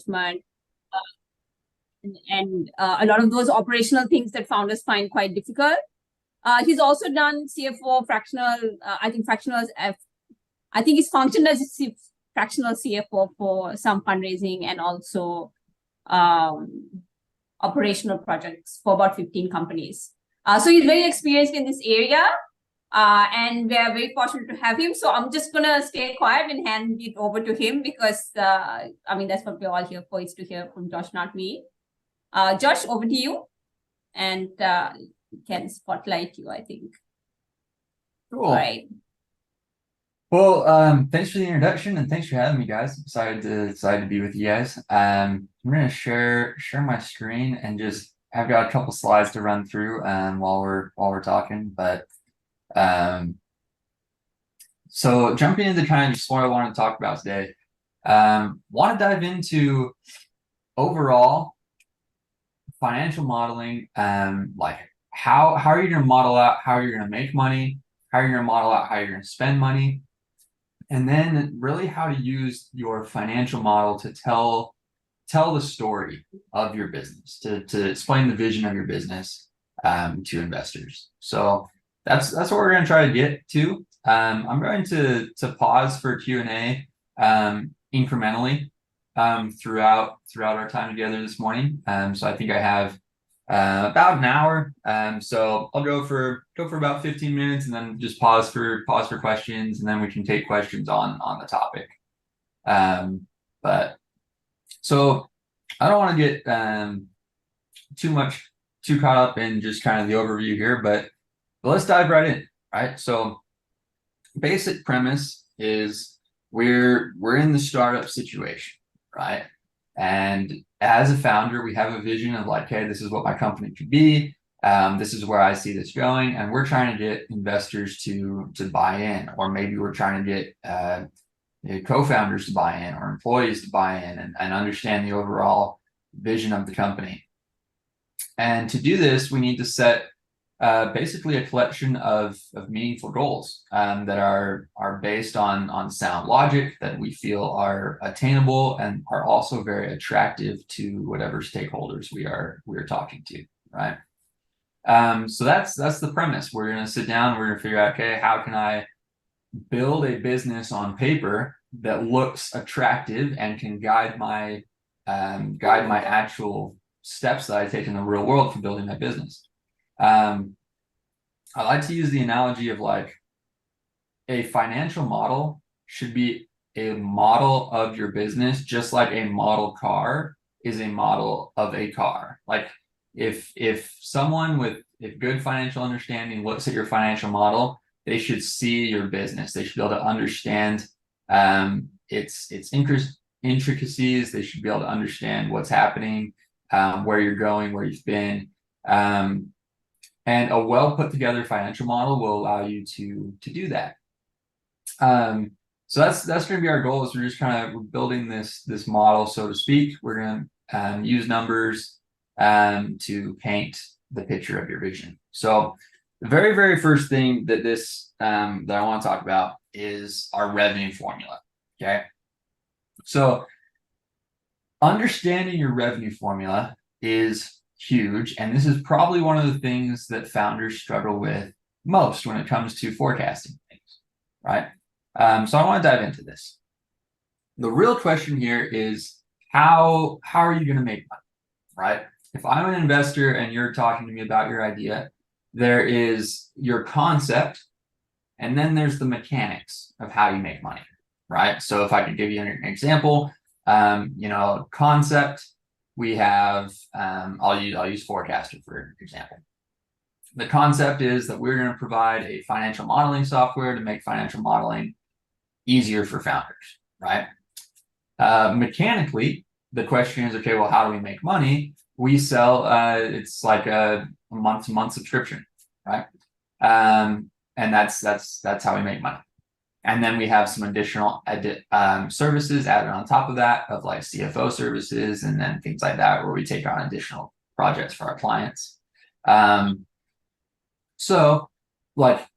management, and a lot of those operational things that founders find quite difficult. He's also done CFO fractional. I think I think he's functioned as a fractional CFO for some fundraising and also operational projects for about 15 companies. So he's very experienced in this area, and we are very fortunate to have him. So I'm just gonna stay quiet and hand it over to him because I mean that's what we're all here for, is to hear from Josh, not me. Josh, over to you, and can spotlight you, I think. Cool. All right. Well, thanks for the introduction and thanks for having me, guys. Excited to be with you guys. I'm gonna share my screen and just I've got a couple slides to run through while we're talking. But so jumping into kind of just what I want to talk about today. Want to dive into overall financial modeling, like how are you going to model out how you're going to make money, how you're going to model out how you're going to spend money, and then really how to use your financial model to tell the story of your business, to explain the vision of your business to investors. So that's what we're going to try to get to. I'm going to pause for Q&A incrementally throughout our time together this morning. So I think I have about an hour. So I'll go for about 15 minutes and then just pause for questions, and then we can take questions on the topic. But so I don't want to get too caught up in just kind of the overview here, but let's dive right in. Right. So basic premise is we're in the startup situation, right? And as a founder, we have a vision of like, hey, this is what my company could be. This is where I see this going, and we're trying to get investors to buy in, or maybe we're trying to get co-founders to buy in or employees to buy in and understand the overall vision of the company. And to do this, we need to set basically a collection of meaningful goals that are based on sound logic, that we feel are attainable and are also very attractive to whatever stakeholders we are talking to, right? So that's the premise. We're going to sit down, we're going to figure out, okay, how can I build a business on paper that looks attractive and can guide my actual steps that I take in the real world for building my business. I like to use the analogy of like a financial model should be a model of your business, just like a model car is a model of a car. Like if someone with good financial understanding looks at your financial model, they should see your business. They should be able to understand its intricacies. They should be able to understand what's happening, where you're going, where you've been. And a well put together financial model will allow you to do that. So that's going to be our goal. Is we're just kind of building this model, so to speak. We're going to use numbers to paint the picture of your vision. So the very first thing that I want to talk about is our revenue formula. Okay. So understanding your revenue formula is huge, and this is probably one of the things that founders struggle with most when it comes to forecasting things, right? So I want to dive into this. The real question here is how are you going to make money, right? If I'm an investor and you're talking to me about your idea, there is your concept, and then there's the mechanics of how you make money, right? So if I could give you an example, concept. We have, I'll use Forecaster for example. The concept is that we're going to provide a financial modeling software to make financial modeling easier for founders, right? Mechanically, the question is, okay, well, how do we make money? We sell, it's like a month-to-month subscription, right? And that's how we make money. And then we have some additional services added on top of that, of like CFO services and then things like that, where we take on additional projects for our clients. So like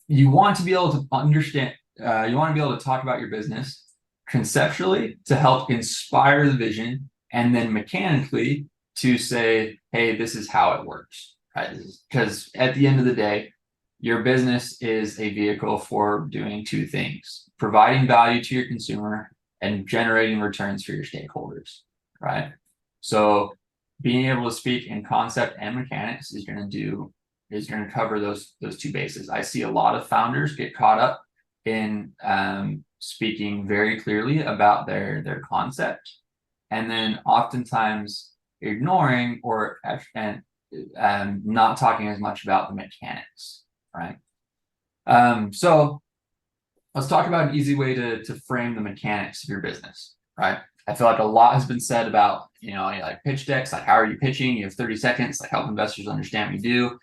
you want to be able to understand, you want to be able to talk about your business conceptually to help inspire the vision, and then mechanically to say, hey, this is how it works, right? Because at the end of the day, your business is a vehicle for doing two things: providing value to your consumer and generating returns for your stakeholders, right? So being able to speak in concept and mechanics is going to cover those two bases. I see a lot of founders get caught up in speaking very clearly about their concept, and then oftentimes ignoring or not talking as much about the mechanics, right? So let's talk about an easy way to frame the mechanics of your business, right? I feel like a lot has been said about, like pitch decks, like how are you pitching? You have 30 seconds, like help investors understand what you do.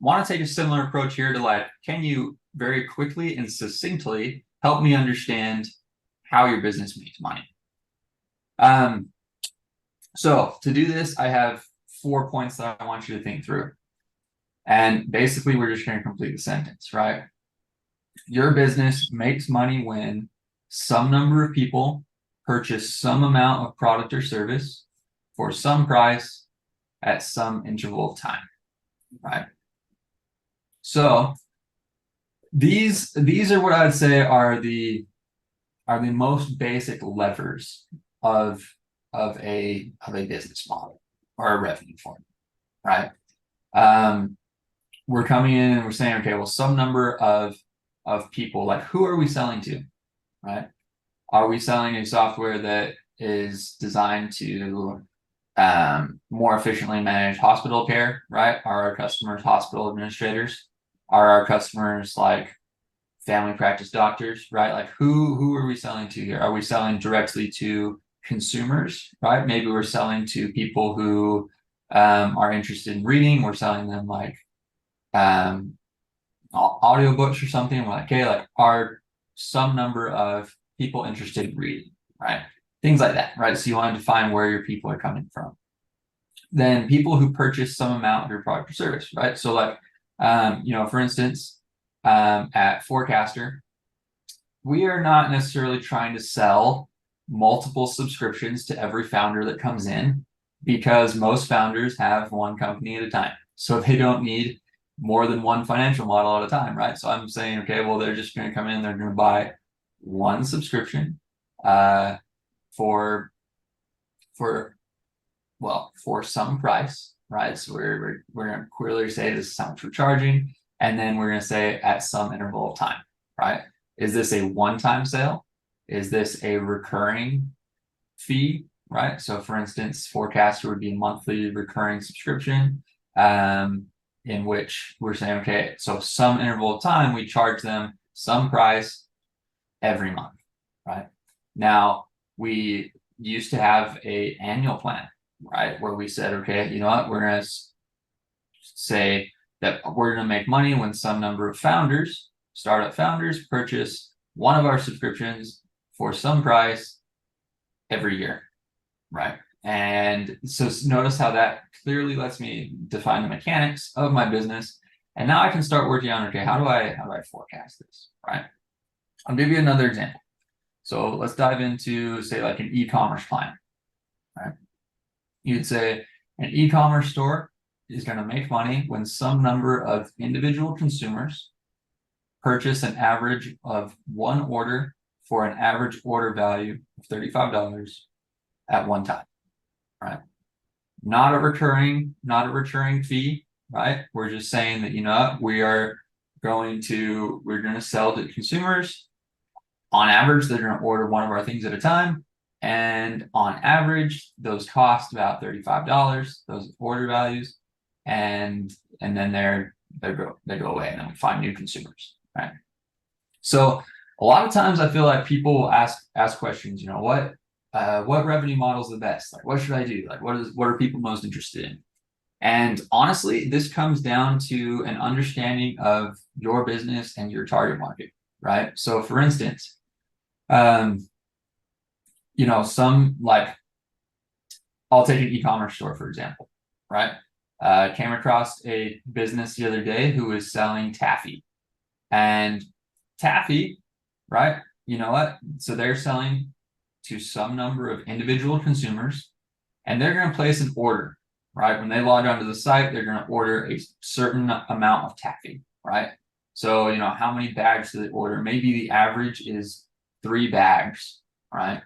Want to take a similar approach here to like, can you very quickly and succinctly help me understand how your business makes money? So to do this, I have 4 points that I want you to think through. And basically, we're just going to complete the sentence, right? Your business makes money when some number of people purchase some amount of product or service for some price at some interval of time, right? So these are what I'd say are the most basic levers of a business model or a revenue formula, right? We're coming in and we're saying, okay, well, some number of people, like who are we selling to, right? Are we selling a software that is designed to more efficiently manage hospital care, right? Are our customers hospital administrators? Are our customers like family practice doctors, right? Like who are we selling to here? Are we selling directly to consumers, right? Maybe we're selling to people who are interested in reading. We're selling them like audiobooks or something. We're like, okay, like are some number of people interested in reading, right? Things like that, right? So you want to define where your people are coming from. Then people who purchase some amount of your product or service, right? So like, for instance, at Forecaster, we are not necessarily trying to sell multiple subscriptions to every founder that comes in, because most founders have one company at a time. So they don't need more than one financial model at a time, right? So I'm saying, okay, well, they're just going to come in, they're going to buy one subscription for some price, right? So we're going to clearly say this is how much we're charging, and then we're going to say at some interval of time, right? Is this a one-time sale? Is this a recurring fee, right? So for instance, Forecaster would be a monthly recurring subscription, in which we're saying, okay, so some interval of time, we charge them some price every month, right? Now, we used to have a annual plan, right? Where we said, okay, you know what, we're going to say that we're going to make money when some number of founders, startup founders, purchase one of our subscriptions for some price every year, right? And so notice how that clearly lets me define the mechanics of my business. And now I can start working on, okay, how do I forecast this, right? I'll give you another example. So let's dive into, say, like an e-commerce client, right? You'd say an e-commerce store is going to make money when some number of individual consumers purchase an average of one order for an average order value of $35 at one time, right? Not a recurring fee, right? We're just saying that, we're going to sell to consumers. On average, they're going to order one of our things at a time. And on average, those cost about $35, those order values. And then they go away, and then we find new consumers, right? So a lot of times I feel like people will ask questions, what revenue model is the best? Like, what should I do? Like, what are people most interested in? And honestly, this comes down to an understanding of your business and your target market, right? So for instance, some like, I'll take an e-commerce store, for example, right? Came across a business the other day who was selling taffy, and taffy, right, you know what? So they're selling to some number of individual consumers, and they're going to place an order, right? When they log onto the site, they're going to order a certain amount of taffy, right? So, how many bags do they order? Maybe the average is 3 bags, right?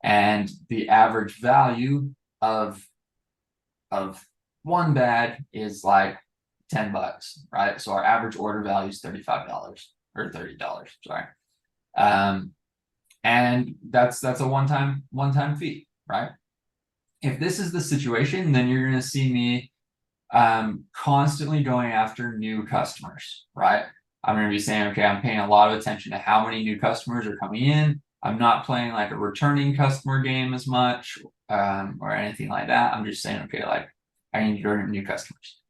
And the average value of one bag is like $10, right? So our average order value is $35 or $30, sorry. And that's a one-time fee, right? If this is the situation, then you're going to see me constantly going after new customers, right? I'm going to be saying, okay, I'm paying a lot of attention to how many new customers are coming in. I'm not playing like a returning customer game as much or anything like that. I'm just saying, okay, like I need to earn new customers.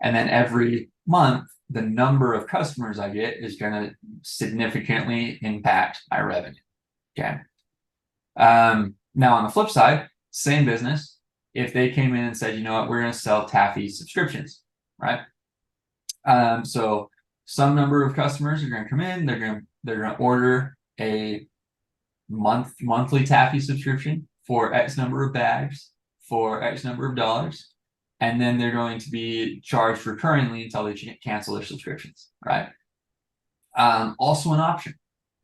And then every month, the number of customers I get is going to significantly impact my revenue. Okay. Now on the flip side, same business. If they came in and said, you know what, we're going to sell taffy subscriptions, right? So some number of customers are going to come in, they're going to order a monthly taffy subscription for X number of bags for X number of dollars, and then they're going to be charged recurringly until they cancel their subscriptions, right? Also an option,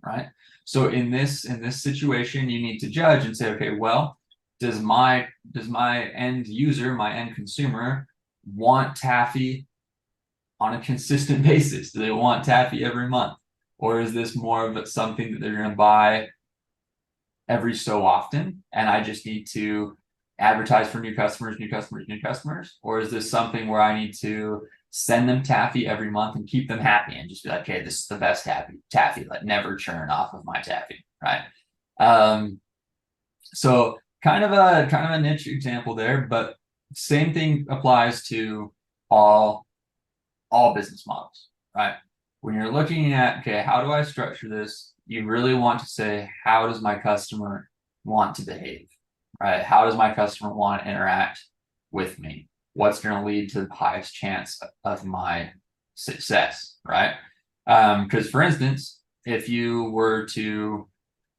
right? So in this situation, you need to judge and say, okay, well, does my end user, my end consumer, want taffy on a consistent basis? Do they want taffy every month? Or is this more of something that they're going to buy every so often, and I just need to advertise for new customers? Or is this something where I need to send them taffy every month and keep them happy and just be like, okay, this is the best taffy, like never churn off of my taffy, right? So kind of a niche example there, but same thing applies to all business models, right? When you're looking at, okay, how do I structure this? You really want to say, how does my customer want to behave, right? How does my customer want to interact with me? What's going to lead to the highest chance of my success, right? Because for instance, if you were to,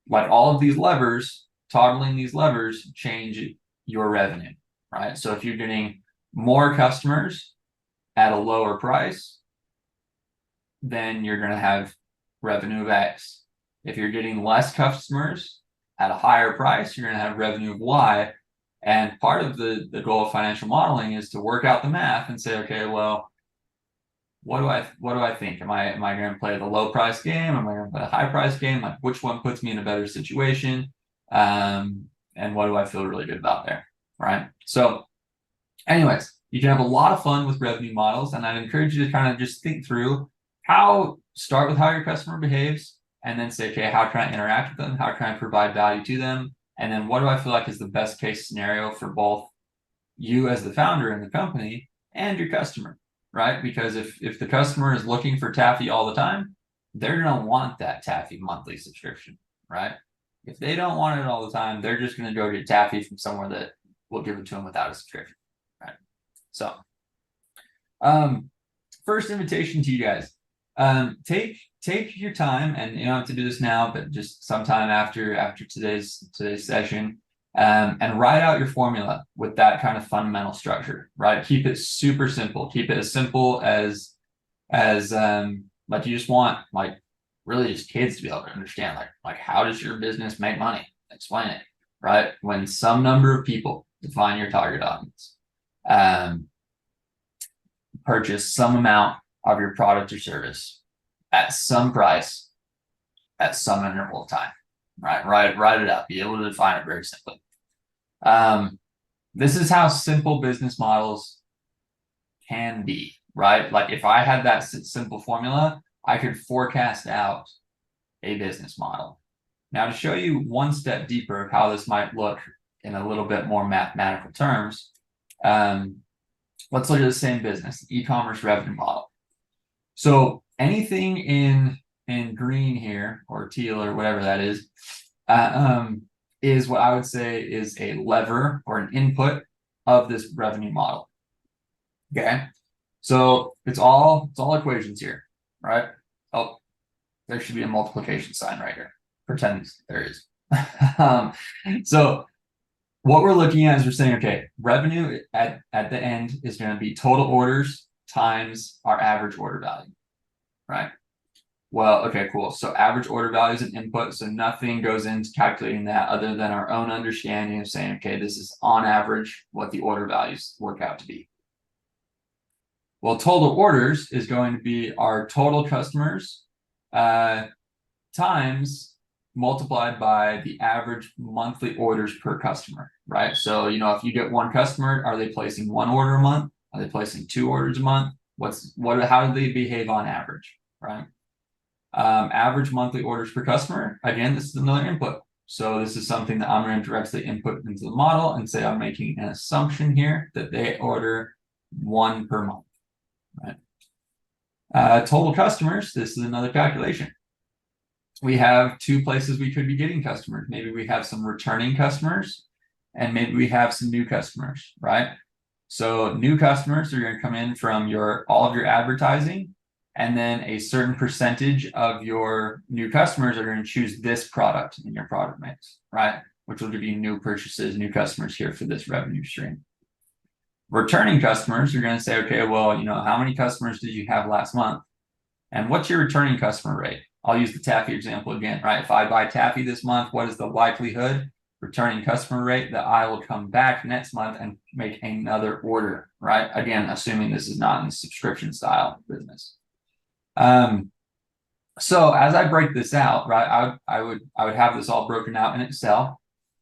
like all of these levers, toggling these levers change your revenue, right? So if you're getting more customers at a lower price, then you're going to have revenue of X. If you're getting less customers at a higher price, you're going to have revenue of Y. And part of the goal of financial modeling is to work out the math and say, okay, well, what do I think? Am I going to play the low price game? Am I going to play the high price game? Like which one puts me in a better situation? And what do I feel really good about there? Right. So anyways, you can have a lot of fun with revenue models, and I'd encourage you to kind of just think through start with how your customer behaves, and then say, okay, how can I interact with them? How can I provide value to them? And then what do I feel like is the best case scenario for both you as the founder in the company and your customer, right? Because if the customer is looking for taffy all the time, they're going to want that taffy monthly subscription, right? If they don't want it all the time, they're just going to go get taffy from somewhere that will give it to them without a subscription, right? So, first invitation to you guys, take your time, and you don't have to do this now, but just sometime after today's session, and write out your formula with that kind of fundamental structure, right? Keep it super simple. Keep it as simple as like you just want, like really just kids to be able to understand, like how does your business make money? Explain it, right? When some number of people, define your target audience, purchase some amount of your product or service at some price at some interval of time, right? Write it up. Be able to define it very simply. This is how simple business models can be, right? Like if I had that simple formula, I could forecast out a business model. Now, to show you one step deeper of how this might look in a little bit more mathematical terms, let's look at the same business, e-commerce revenue model. So anything in green here, or teal, or whatever that is what I would say is a lever or an input of this revenue model. Okay, so it's all equations here, right? Oh, there should be a multiplication sign right here. Pretend there is. So what we're looking at is we're saying, okay, revenue at the end is going to be total orders times our average order value, right? Well, okay, cool. So average order value is an input, so nothing goes into calculating that other than our own understanding of saying, okay, this is on average what the order values work out to be. Well, total orders is going to be our total customers times multiplied by the average monthly orders per customer, right? So, you know, if you get one customer, are they placing one order a month? Are they placing 2 orders a month? How do they behave on average, right? Average monthly orders per customer, again, this is another input. So this is something that I'm going to directly input into the model and say I'm making an assumption here that they order 1 per month, right? Total customers, this is another calculation. We have 2 places we could be getting customers. Maybe we have some returning customers and maybe we have some new customers, right? So new customers are going to come in from all of your advertising, and then a certain percentage of your new customers are going to choose this product in your product mix, right? Which will give you new purchases, new customers here for this revenue stream. Returning customers, you're going to say, okay, well, you know, how many customers did you have last month? And what's your returning customer rate? I'll use the taffy example again, right? If I buy taffy this month, what is the likelihood returning customer rate that I will come back next month and make another order, right? Again, assuming this is not in the subscription style business. So as I break this out, right, I would have this all broken out in Excel.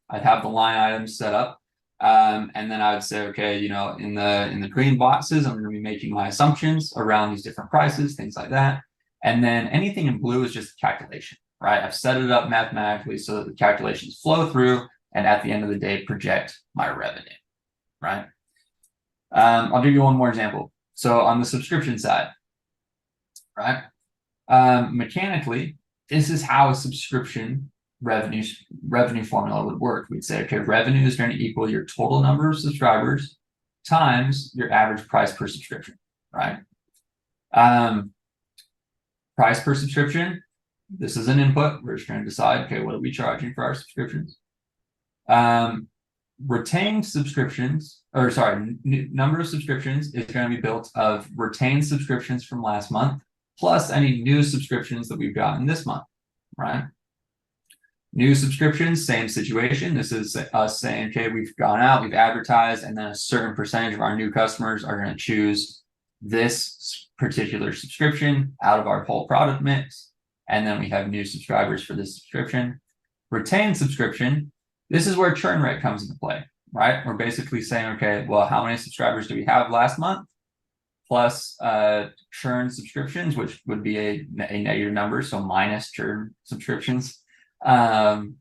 I'd have the line items set up. And then I would say, okay, you know, in the green boxes, I'm going to be making my assumptions around these different prices, things like that. And then anything in blue is just calculation, right? I've set it up mathematically so that the calculations flow through and at the end of the day project my revenue, right? I'll give you one more example. So on the subscription side, right? Mechanically, this is how a subscription revenue formula would work. We'd say, okay, revenue is going to equal your total number of subscribers times your average price per subscription, right? Price per subscription, this is an input. We're just going to decide, okay, what are we charging for our subscriptions? Retained subscriptions, or sorry, number of subscriptions is going to be built of retained subscriptions from last month, plus any new subscriptions that we've gotten this month, right? New subscriptions, same situation. This is us saying, okay, we've gone out, we've advertised, and then a certain percentage of our new customers are going to choose this particular subscription out of our whole product mix. And then we have new subscribers for this subscription. Retained subscription, this is where churn rate comes into play, right? We're basically saying, okay, well, how many subscribers do we have last month? Plus churn subscriptions, which would be a negative number, so minus churn subscriptions. And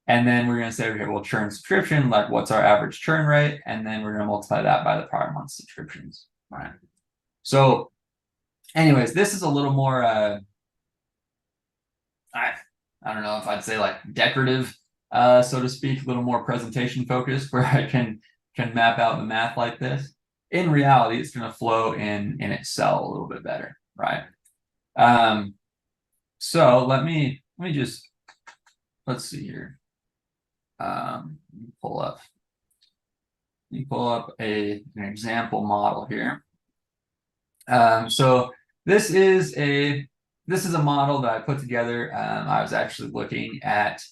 then we're going to say, okay, well, churn subscription, like what's our average churn rate? And then we're going to multiply that by the prior month subscriptions, right? So anyways, this is a little more, I don't know if I'd say like decorative, so to speak, a little more presentation focused where I can map out the math like this. In reality, it's going to flow in Excel a little bit better, right? So let me just, let's see here. Pull up an example model here. So this is a model that I put together. I was actually looking at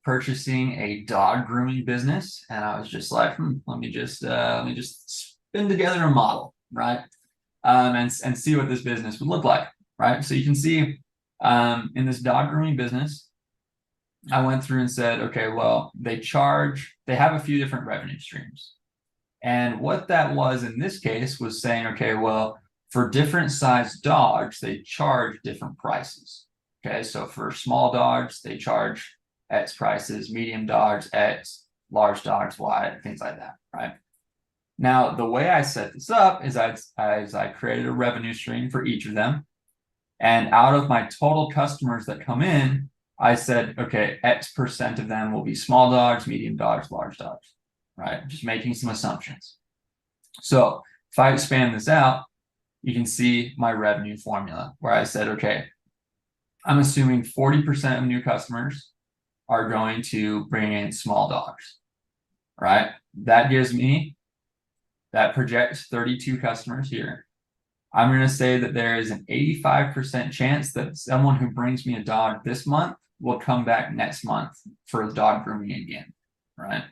purchasing a dog grooming business, and I was just like, let me just spin together a model, right? And see what this business would look like, right? So you can see in this dog grooming business, I went through and said, okay, well, they have a few different revenue streams. And what that was in this case was saying, okay, well, for different sized dogs, they charge different prices. Okay, so for small dogs, they charge X prices, medium dogs, X, large dogs, Y, things like that, right? Now, the way I set this up is I created a revenue stream for each of them. And out of my total customers that come in, I said, okay, X% of them will be small dogs, medium dogs, large dogs, right? Just making some assumptions. So if I expand this out, you can see my revenue formula where I said, okay, I'm assuming 40% of new customers are going to bring in small dollars, right? That projects 32 customers here. I'm going to say that there is an 85% chance that someone who brings me a dog this month will come back next month for dog grooming again, right?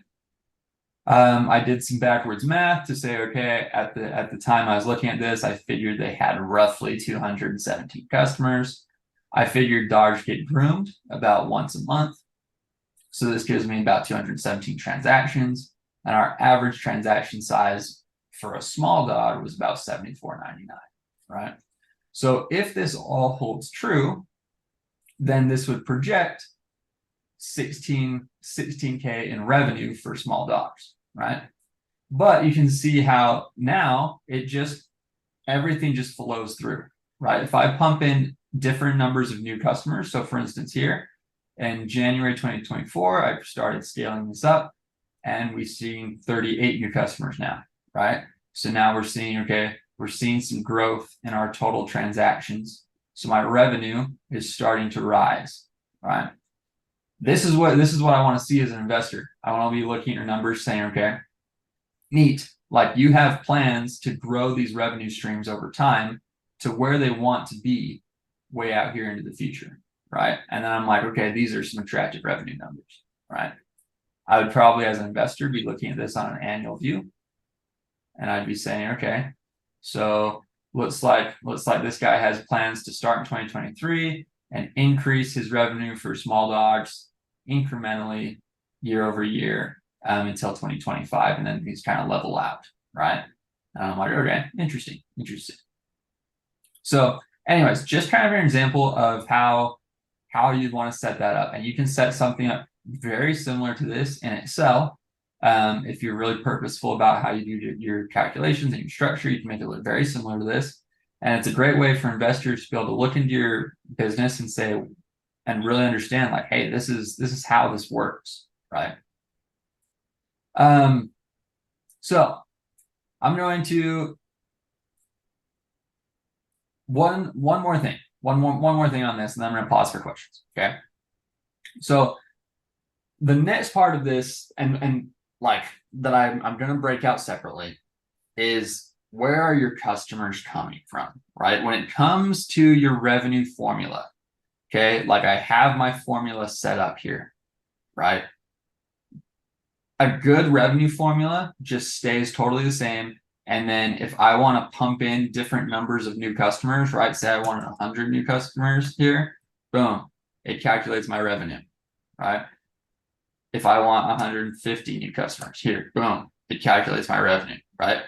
I did some backwards math to say, okay, at the time I was looking at this, I figured they had roughly 217 customers. I figured dogs get groomed about once a month. So this gives me about 217 transactions, and our average transaction size for a small dog was about $74.99, right? So if this all holds true, then this would project 16K in revenue for small dogs, right? But you can see how now everything just flows through, right? If I pump in different numbers of new customers, so for instance here, in January 2024, I started scaling this up, and we've seen 38 new customers now, right? So now we're seeing some growth in our total transactions. So my revenue is starting to rise, right? This is what I want to see as an investor. I want to be looking at your numbers saying, okay, neat. Like, you have plans to grow these revenue streams over time to where they want to be way out here into the future, right? And then I'm like, okay, these are some attractive revenue numbers, right? I would probably, as an investor, be looking at this on an annual view, and I'd be saying, okay, so looks like this guy has plans to start in 2023 and increase his revenue for small dogs incrementally year over year until 2025, and then he's kind of level out, right? And I'm like, okay, interesting. So anyways, just kind of an example of how you'd want to set that up. And you can set something up very similar to this in Excel. If you're really purposeful about how you do your calculations and your structure, you can make it look very similar to this. And it's a great way for investors to be able to look into your business and say, and really understand, like, hey, this is how this works, right? So I'm going to one more thing on this, and then I'm going to pause for questions. Okay. So the next part of this, and like that I'm going to break out separately, is where are your customers coming from, right? When it comes to your revenue formula, okay, like I have my formula set up here, right? A good revenue formula just stays totally the same. And then if I want to pump in different numbers of new customers, right? Say I want 100 new customers here, boom, it calculates my revenue, right? If I want 150 new customers here, boom, it calculates my revenue, right?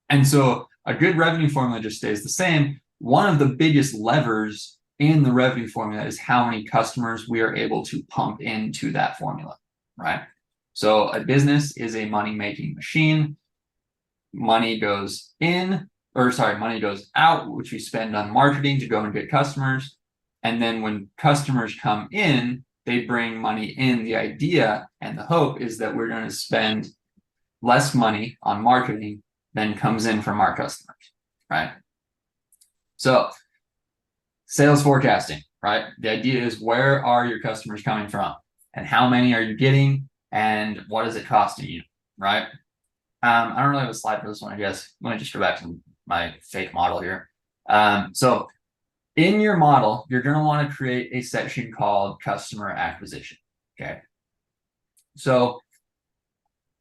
And so a good revenue formula just stays the same. One of the biggest levers in the revenue formula is how many customers we are able to pump into that formula, right? So a business is a money-making machine. Money goes out, which we spend on marketing to go and get customers. And then when customers come in, they bring money in. The idea and the hope is that we're going to spend less money on marketing than comes in from our customers, right? So sales forecasting, right? The idea is, where are your customers coming from, and how many are you getting, and what is it costing you, right? I don't really have a slide for this one, I guess. Let me just go back to my fake model here. So in your model, you're going to want to create a section called customer acquisition. Okay. So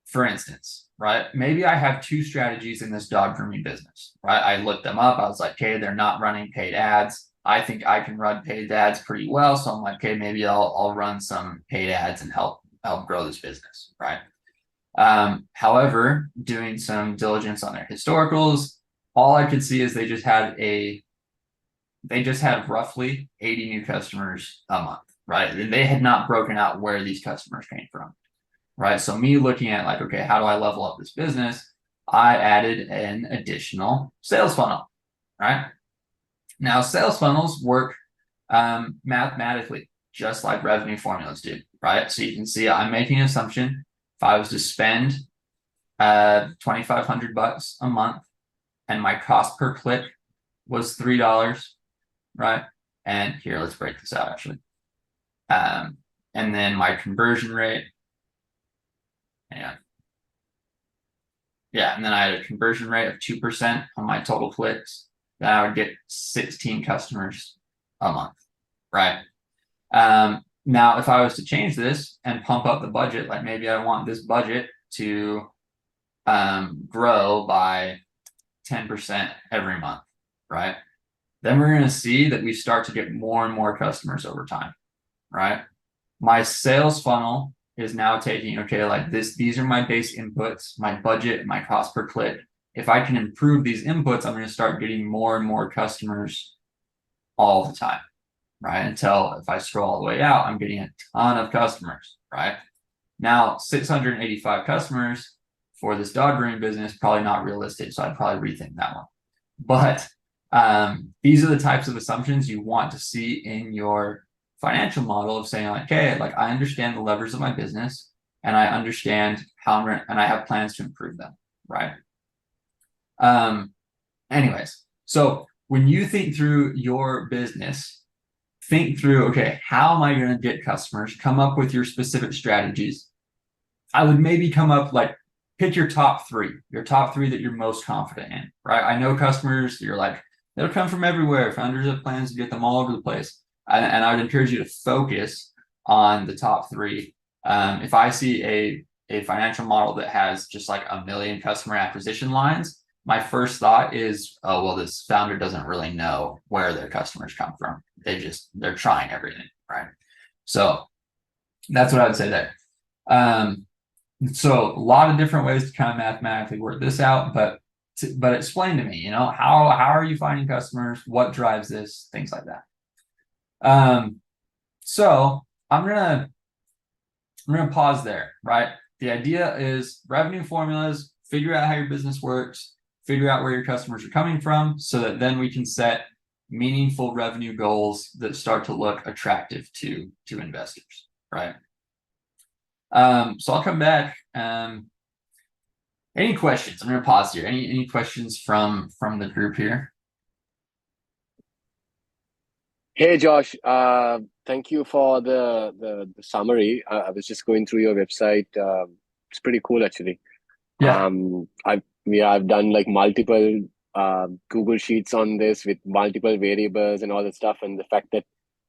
for instance, right, maybe I have two strategies in this dog grooming business, right? I looked them up. I was like, okay, they're not running paid ads. I think I can run paid ads pretty well. So I'm like, okay, maybe I'll run some paid ads and help grow this business, right? However, doing some diligence on their historicals, all I could see is they just had roughly 80 new customers a month, right? And they had not broken out where these customers came from, right? So me looking at, like, okay, how do I level up this business? I added an additional sales funnel, right? Now, sales funnels work mathematically, just like revenue formulas do, right? So you can see I'm making an assumption. If I was to spend $2,500 a month and my cost per click was $3, right? And here, let's break this out actually. And then my conversion rate. Yeah, and then I had a conversion rate of 2% on my total clicks. Then I would get 16 customers a month, right? Now, if I was to change this and pump up the budget, like maybe I want this budget to grow by 10% every month, right? Then we're going to see that we start to get more and more customers over time, right? My sales funnel is now taking, okay, like these are my base inputs, my budget, my cost per click. If I can improve these inputs, I'm going to start getting more and more customers all the time, right? Until if I scroll all the way out, I'm getting a ton of customers, right? Now, 685 customers for this dog grooming business, probably not realistic. So I'd probably rethink that one. But these are the types of assumptions you want to see in your financial model of saying like, okay, like I understand the levers of my business and I understand how and I have plans to improve them, right? Anyways, so when you think through your business, think through, okay, how am I going to get customers? Come up with your specific strategies. I would maybe come up like pick your top three that you're most confident in, right? I know customers, you're like, they'll come from everywhere. Founders have plans to get them all over the place. And I would encourage you to focus on the top three. If I see a financial model that has just like 1 million customer acquisition lines, my first thought is, oh, well, this founder doesn't really know where their customers come from. They're trying everything, right? So that's what I would say there. So a lot of different ways to kind of mathematically work this out, but explain to me, you know, how are you finding customers? What drives this? Things like that. So I'm gonna pause there, right? The idea is revenue formulas, figure out how your business works, figure out where your customers are coming from, so that then we can set meaningful revenue goals that start to look attractive to investors, right? So I'll come back. Any questions? I'm gonna pause here. Any questions from the group here? Hey Josh, thank you for the summary. I was just going through your website. It's pretty cool actually. Yeah. I've done like multiple Google Sheets on this with multiple variables and all that stuff, and the fact that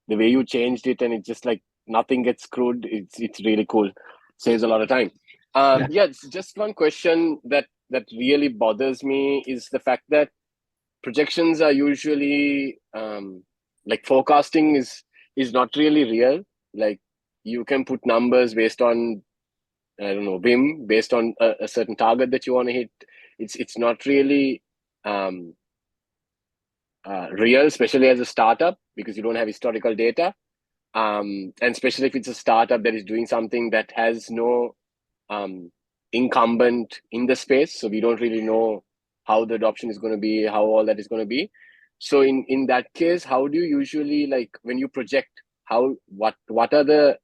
the way you changed it and it's just like nothing gets screwed, it's really cool. Saves a lot of time. Yeah, it's just one question that really bothers me is the fact that projections are usually like forecasting is not really real. Like you can put numbers based on, I don't know, whim, based on a certain target that you want to hit. It's not really real, especially as a startup, because you don't have historical data. And especially if it's a startup that is doing something that has no incumbent in the space. So we don't really know how the adoption is going to be, how all that is going to be. So in that case, how do you usually, like when you project, what are the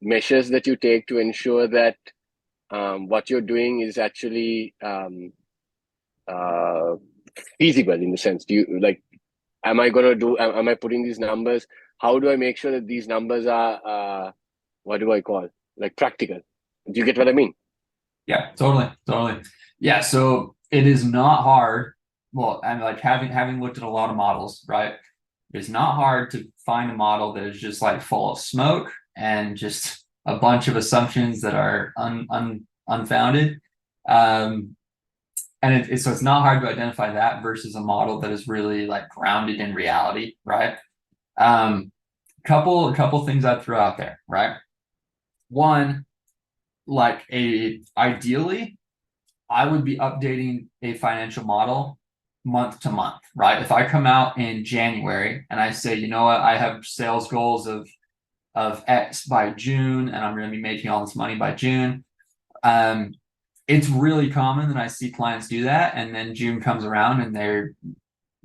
measures that you take to ensure that what you're doing is actually feasible in the sense? Do you like, am I putting these numbers? How do I make sure that these numbers are what do I call, like, practical? Do you get what I mean? Yeah, totally. Yeah, so it is not hard. Well, and like having looked at a lot of models, right? It's not hard to find a model that is just like full of smoke and just a bunch of assumptions that are unfounded. And so it's not hard to identify that versus a model that is really like grounded in reality, right? Couple things I'd throw out there, right? One, like ideally, I would be updating a financial model month to month, right? If I come out in January and I say, you know what, I have sales goals of X by June, and I'm going to be making all this money by June. It's really common that I see clients do that, and then June comes around and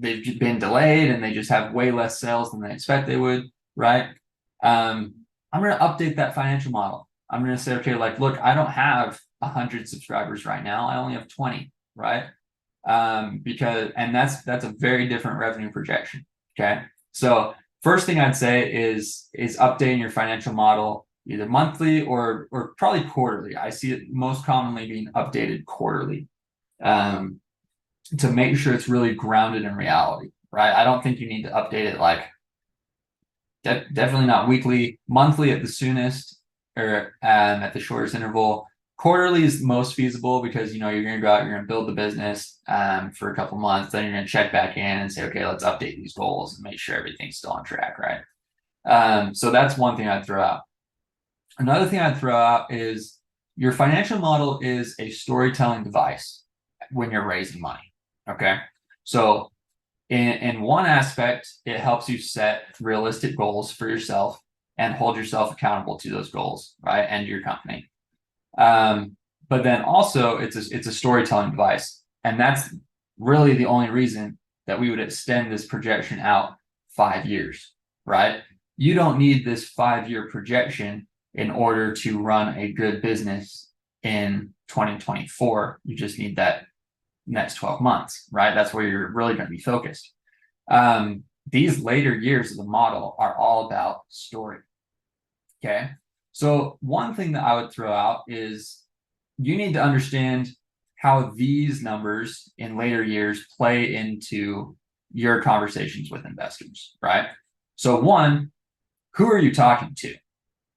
they've been delayed and they just have way less sales than they expect they would, right? I'm going to update that financial model. I'm going to say, okay, like, look, I don't have 100 subscribers right now. I only have 20, right? And that's a very different revenue projection. Okay. So first thing I'd say is updating your financial model either monthly or probably quarterly. I see it most commonly being updated quarterly, to make sure it's really grounded in reality, right? I don't think you need to update it like definitely not weekly, monthly at the soonest, or at the shortest interval. Quarterly is most feasible because you're going to go out, you're going to build the business for a couple months, then you're going to check back in and say, okay, let's update these goals and make sure everything's still on track, right? So that's one thing I'd throw out. Another thing I'd throw out is your financial model is a storytelling device when you're raising money. Okay, so in one aspect, it helps you set realistic goals for yourself and hold yourself accountable to those goals, right? And your company. But then also it's a storytelling device. And that's really the only reason that we would extend this projection out 5 years, right? You don't need this 5-year projection in order to run a good business in 2024. You just need that next 12 months, right? That's where you're really going to be focused. These later years of the model are all about story. Okay. So one thing that I would throw out is you need to understand how these numbers in later years play into your conversations with investors, right? So one, who are you talking to?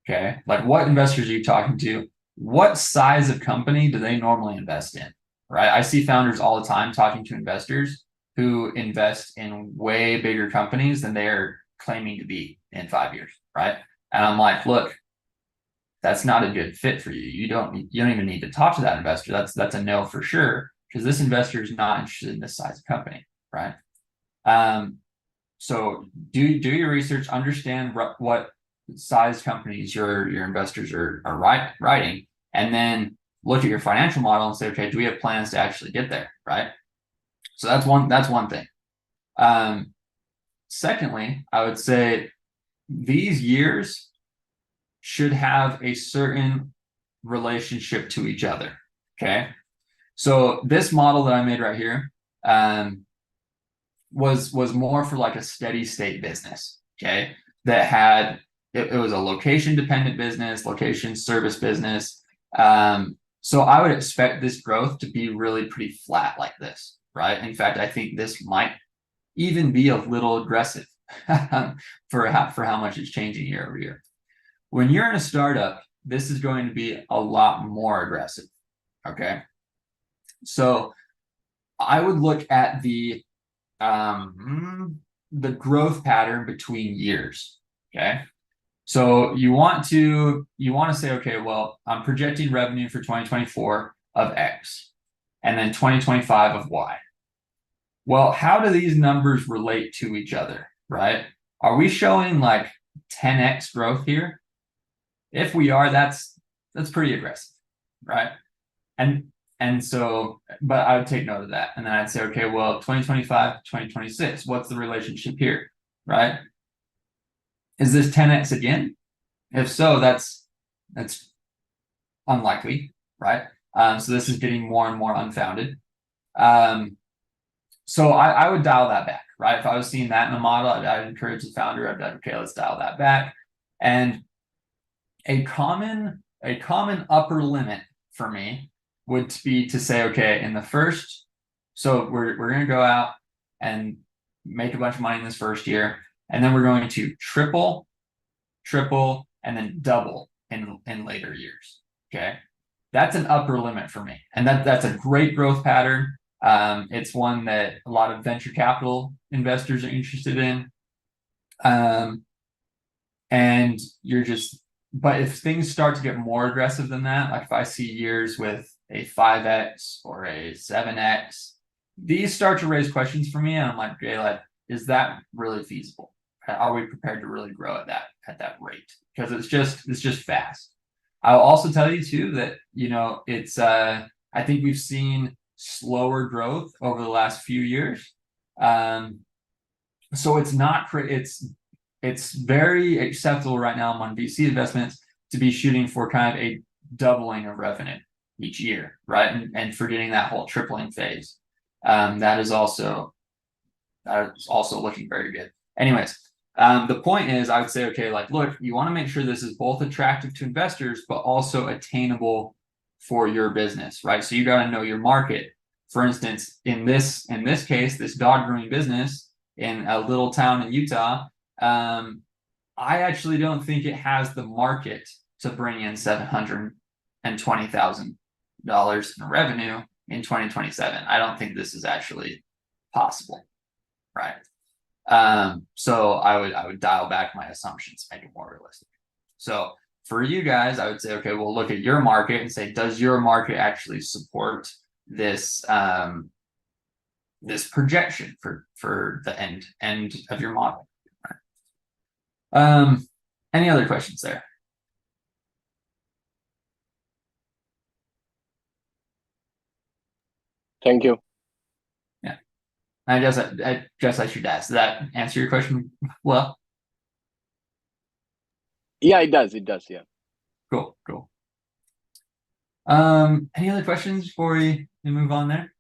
Okay. Like what investors are you talking to? What size of company do they normally invest in? Right. I see founders all the time talking to investors who invest in way bigger companies than they're claiming to be in 5 years. Right. And I'm like, look, that's not a good fit for you. You don't even need to talk to that investor. That's a no for sure, because this investor is not interested in this size of company. Right. So do your research, understand what size companies your investors are writing, and then look at your financial model and say, okay, do we have plans to actually get there, right? So that's one thing. Secondly, I would say these years should have a certain relationship to each other. Okay. So this model that I made right here was more for like a steady state business. Okay. That had it was a location dependent business, location service business. So I would expect this growth to be really pretty flat like this, right? In fact, I think this might even be a little aggressive for how much it's changing year over year. When you're in a startup, this is going to be a lot more aggressive, okay? So I would look at the growth pattern between years, okay? So you want to say, okay, well, I'm projecting revenue for 2024 of X and then 2025 of Y. Well, how do these numbers relate to each other, right? Are we showing like 10x growth here? If we are, that's pretty aggressive, right? And so, but I would take note of that. And then I'd say, okay, well, 2025, 2026, what's the relationship here, right? Is this 10x again? If so, that's unlikely, right? So this is getting more and more unfounded. So I would dial that back, right? If I was seeing that in the model, I'd encourage the founder. I'd be like, okay, let's dial that back. And a common upper limit for me would be to say, okay, in the first, so we're going to go out and make a bunch of money in this first year, and then we're going to triple, and then double in later years. Okay, that's an upper limit for me, and that's a great growth pattern. It's one that a lot of venture capital investors are interested in, and but if things start to get more aggressive than that, like if I see years with a 5x or a 7x, these start to raise questions for me, and I'm like, okay, like, is that really feasible? Are we prepared to really grow at that rate? Because it's just fast. I'll also tell you too that it's I think we've seen slower growth over the last few years. So it's very acceptable right now among VC investments to be shooting for kind of a doubling of revenue each year, right? And forgetting that whole tripling phase. That is also looking very good. Anyways, The point is, I would say, okay, like, look, you want to make sure this is both attractive to investors, but also attainable for your business, right? So you got to know your market. For instance, in this case, this dog grooming business in a little town in Utah, I actually don't think it has the market to bring in $720,000 in revenue in 2027. I don't think this is actually possible, right? So I would dial back my assumptions, make it more realistic. So for you guys, I would say, okay, we'll look at your market and say, does your market actually support this this projection for the end of your model? Any other questions there? Thank you. Yeah, I guess I should ask. Does that answer your question well? Yeah, it does. It does. Yeah. Cool. Any other questions before we move on there?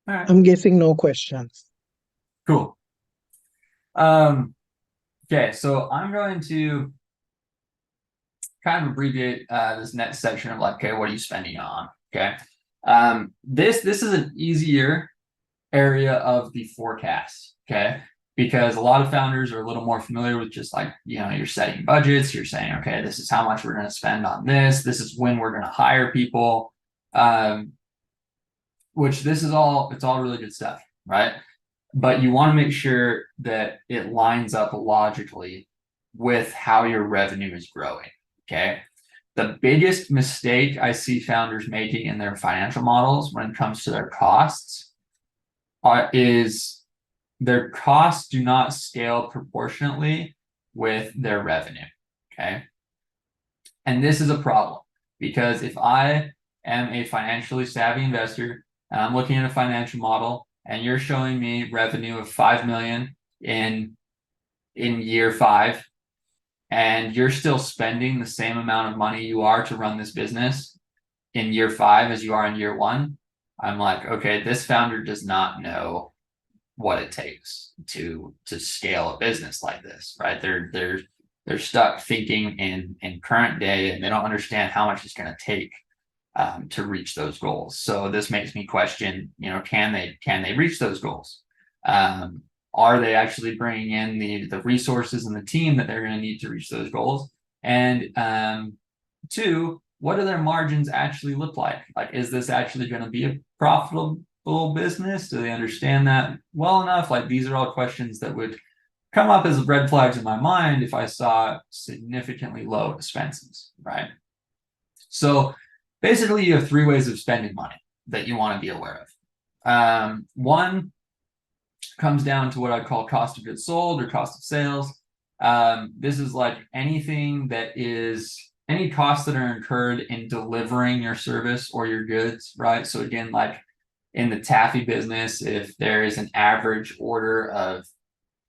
All right. I'm guessing no questions. Cool. Okay, so I'm going to kind of abbreviate this next section of like, okay, what are you spending on? Okay. This is an easier area of the forecast, okay? Because a lot of founders are a little more familiar with just like, you're setting budgets, you're saying, okay, this is how much we're going to spend on this is when we're going to hire people, which it's all really good stuff, right? But you want to make sure that it lines up logically with how your revenue is growing, okay? The biggest mistake I see founders making in their financial models when it comes to their costs is their costs do not scale proportionately with their revenue, okay? And this is a problem because if I am a financially savvy investor and I'm looking at a financial model and you're showing me revenue of 5 million in year 5, and you're still spending the same amount of money you are to run this business in year 5 as you are in year 1, I'm like, okay, this founder does not know what it takes to scale a business like this, right? They're stuck thinking in current day, and they don't understand how much it's going to take to reach those goals. So this makes me question, can they reach those goals? Are they actually bringing in the resources and the team that they're going to need to reach those goals? And 2, what do their margins actually look like? Like, is this actually going to be a profitable business? Do they understand that well enough? Like, these are all questions that would come up as red flags in my mind if I saw significantly low expenses, right? So basically, you have 3 ways of spending money that you want to be aware of. One comes down to what I call cost of goods sold or cost of sales. This is like anything that is any costs that are incurred in delivering your service or your goods, right? So again, like in the taffy business, if there is an average order of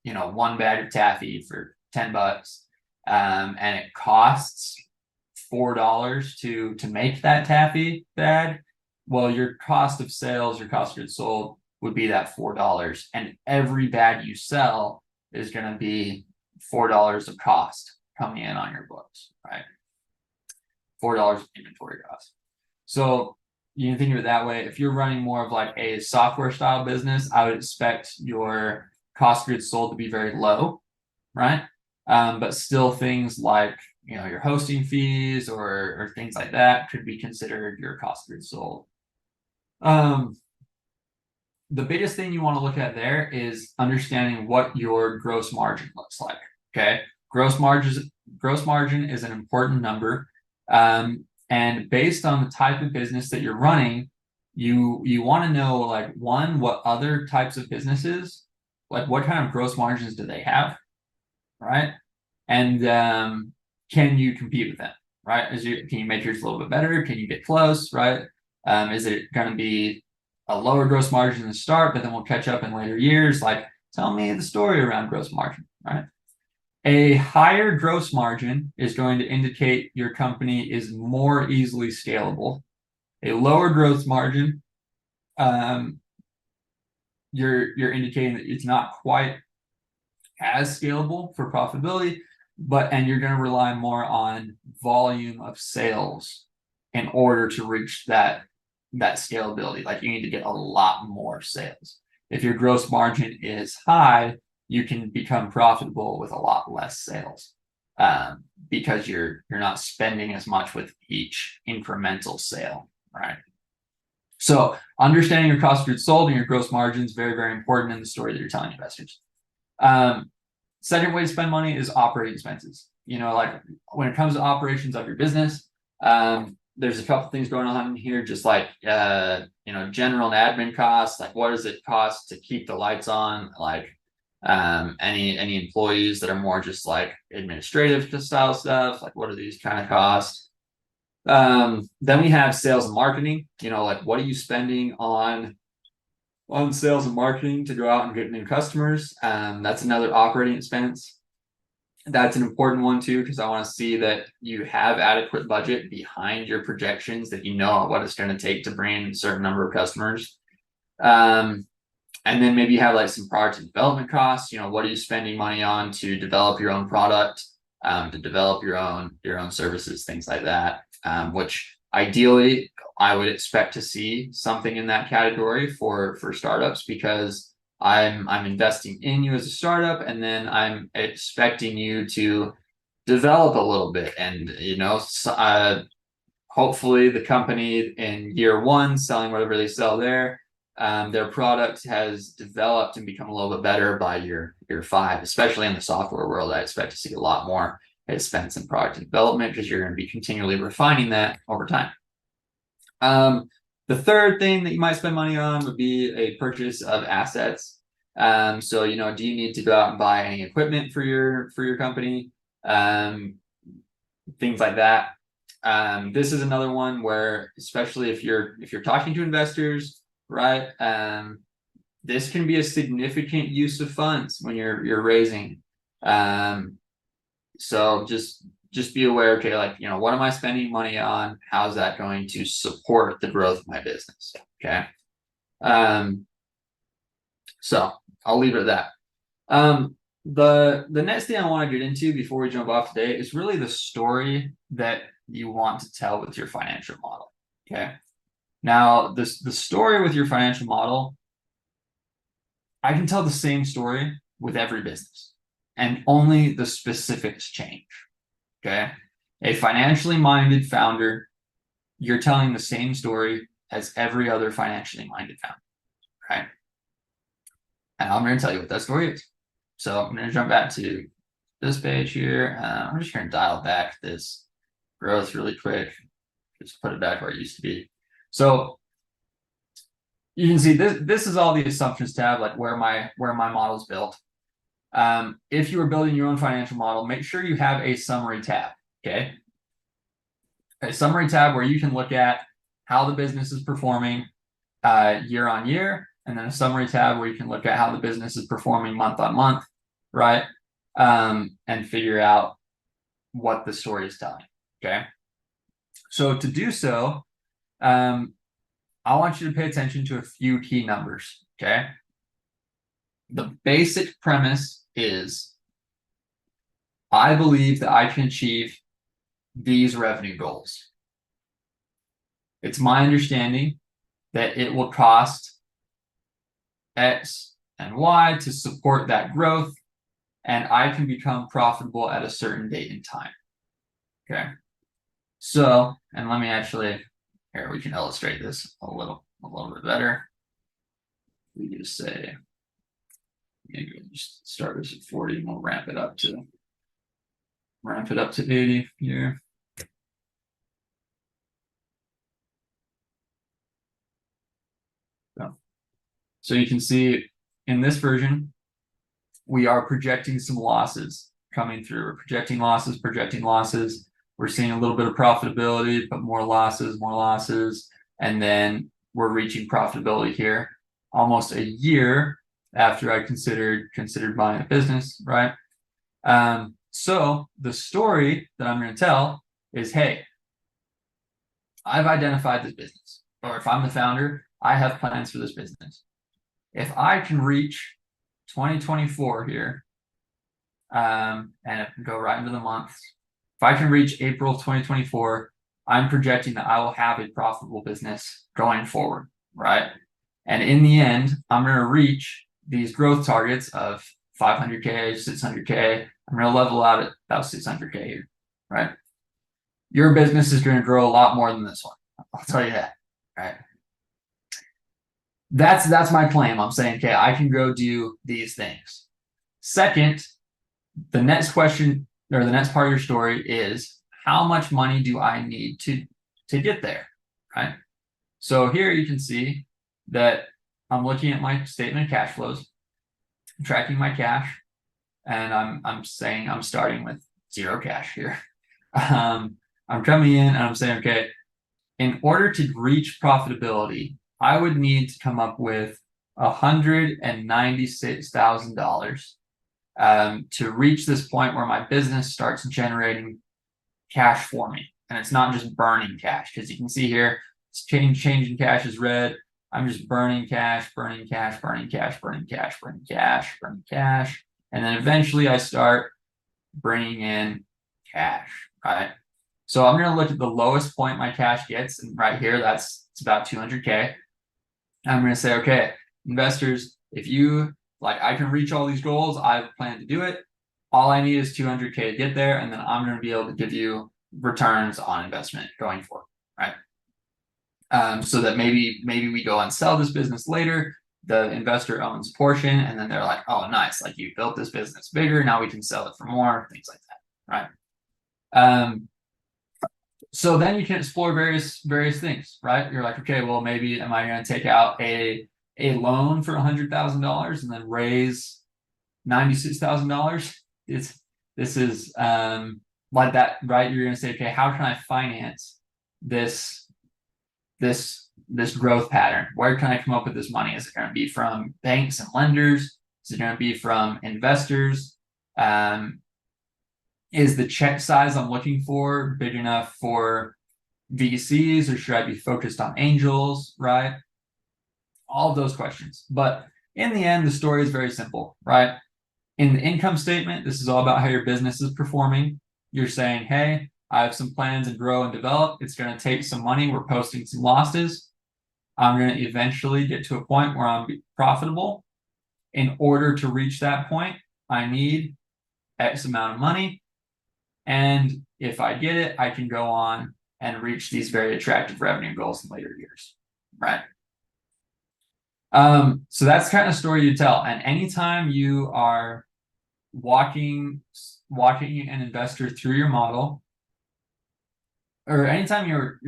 1 bag of taffy for $10, and it costs $4 to make that taffy bag, well, your cost of sales, your cost of goods sold would be that $4, and every bag you sell is going to be $4 of cost coming in on your books, right? $4 of inventory cost. So you can think of it that way. If you're running more of like a software style business, I would expect your cost of goods sold to be very low, right? But still things like your hosting fees or things like that could be considered your cost of goods sold. The biggest thing you want to look at there is understanding what your gross margin looks like. Okay, gross margin is an important number, and based on the type of business that you're running, you want to know, like, one, what other types of businesses, like what kind of gross margins do they have, right? And can you compete with them, right? Can you make yours a little bit better? Can you get close, right? Is it going to be a lower gross margin to start, but then we'll catch up in later years? Like, tell me the story around gross margin, right? A higher gross margin is going to indicate your company is more easily scalable. A lower gross margin, you're indicating that it's not quite as scalable for profitability, and you're going to rely more on volume of sales in order to reach that scalability. Like you need to get a lot more sales. If your gross margin is high, you can become profitable with a lot less sales, because you're not spending as much with each incremental sale, right? So understanding your cost of goods sold and your gross margins, very, very important in the story that you're telling investors. Second way to spend money is operating expenses. You know, like when it comes to operations of your business, there's a couple things going on here, just like, you know, general and admin costs, like what does it cost to keep the lights on? Like, any employees that are more just like administrative style stuff, like what are these kind of costs? Then we have sales and marketing, you know, like what are you spending on sales and marketing to go out and get new customers? That's another operating expense. That's an important one too, because I want to see that you have adequate budget behind your projections, that you know what it's going to take to bring a certain number of customers. And then maybe you have like some product development costs. You know, what are you spending money on to develop your own product, to develop your own services, things like that. Which ideally I would expect to see something in that category for startups, because I'm investing in you as a startup, and then I'm expecting you to develop a little bit, and you know, hopefully the company in year one selling whatever they sell there, their product has developed and become a little bit better by year 5, especially in the software world. I expect to see a lot more expense in product development, because you're going to be continually refining that over time. The third thing that you might spend money on would be a purchase of assets. So, you know, do you need to go out and buy any equipment for your company? Things like that. This is another one where, especially if you're talking to investors, right? This can be a significant use of funds when you're raising. So just be aware, okay, like, you know, what am I spending money on? How's that going to support the growth of my business? Okay. So I'll leave it at that. The next thing I want to get into before we jump off today is really the story that you want to tell with your financial model. Okay. Now, the story with your financial model, I can tell the same story with every business, and only the specifics change. Okay. A financially minded founder, you're telling the same story as every other financially minded founder, right? And I'm going to tell you what that story is. So I'm going to jump back to this page here. I'm just going to dial back this growth really quick. Just put it back where it used to be. So you can see this is all the assumptions tab, like where my model is built. If you are building your own financial model, make sure you have a summary tab. Okay. A summary tab where you can look at how the business is performing year on year, and then a summary tab where you can look at how the business is performing month on month, right? And figure out what the story is telling. Okay. So to do so, I want you to pay attention to a few key numbers. Okay. The basic premise is, I believe that I can achieve these revenue goals. It's my understanding that it will cost X and Y to support that growth, and I can become profitable at a certain date and time. Okay. So, and let me actually, here we can illustrate this a little bit better. We just say, maybe we'll just start this at 40 and we'll ramp it up to 80 here. So you can see in this version, we are projecting some losses coming through. We're projecting losses. We're seeing a little bit of profitability, but more losses. And then we're reaching profitability here almost a year after I considered buying a business, right? So the story that I'm going to tell is, hey, I've identified this business, or if I'm the founder, I have plans for this business. if I can reach 2024 here, and go right into the months, if I can reach April 2024, I'm projecting that I will have a profitable business going forward, right? And in the end, I'm going to reach these growth targets of 500K, 600K. I'm going to level out at about 600K here, right? Your business is going to grow a lot more than this one. I'll tell you that, right? That's my claim. I'm saying, okay, I can go do these things. Second, the next question or the next part of your story is, how much money do I need to get there, right? So here you can see that I'm looking at my statement of cash flows, tracking my cash, and I'm saying I'm starting with 0 cash here. I'm coming in and I'm saying, okay, in order to reach profitability, I would need to come up with $196,000 to reach this point where my business starts generating cash for me. And it's not just burning cash, because you can see here, it's changing cash is red. I'm just burning cash, burning cash, burning cash, burning cash, burning cash, burning cash. And then eventually I start bringing in cash, right? So I'm going to look at the lowest point my cash gets, and right here, it's about 200K. I'm going to say, okay, investors, if you like, I can reach all these goals, I plan to do it. All I need is 200K to get there, and then I'm going to be able to give you returns on investment going forward, right? So that maybe we go and sell this business later. The investor owns a portion, and then they're like, oh, nice, like you built this business bigger, now we can sell it for more, things like that, right? So then you can explore various things, right? You're like, okay, well, maybe am I going to take out a loan for $100,000 and then raise $96,000? This is like that, right? You're going to say, okay, how can I finance this growth pattern? Where can I come up with this money? Is it going to be from banks and lenders? Is it going to be from investors? Is the check size I'm looking for big enough for VCs, or should I be focused on angels, right? All of those questions. But in the end, the story is very simple, right? In the income statement, this is all about how your business is performing. You're saying, hey, I have some plans to grow and develop. It's going to take some money. We're posting some losses. I'm going to eventually get to a point where I'm profitable. In order to reach that point, I need X amount of money. And if I get it, I can go on and reach these very attractive revenue goals in later years, right? So that's kind of story you tell. And anytime you are walking an investor through your model, or anytime you're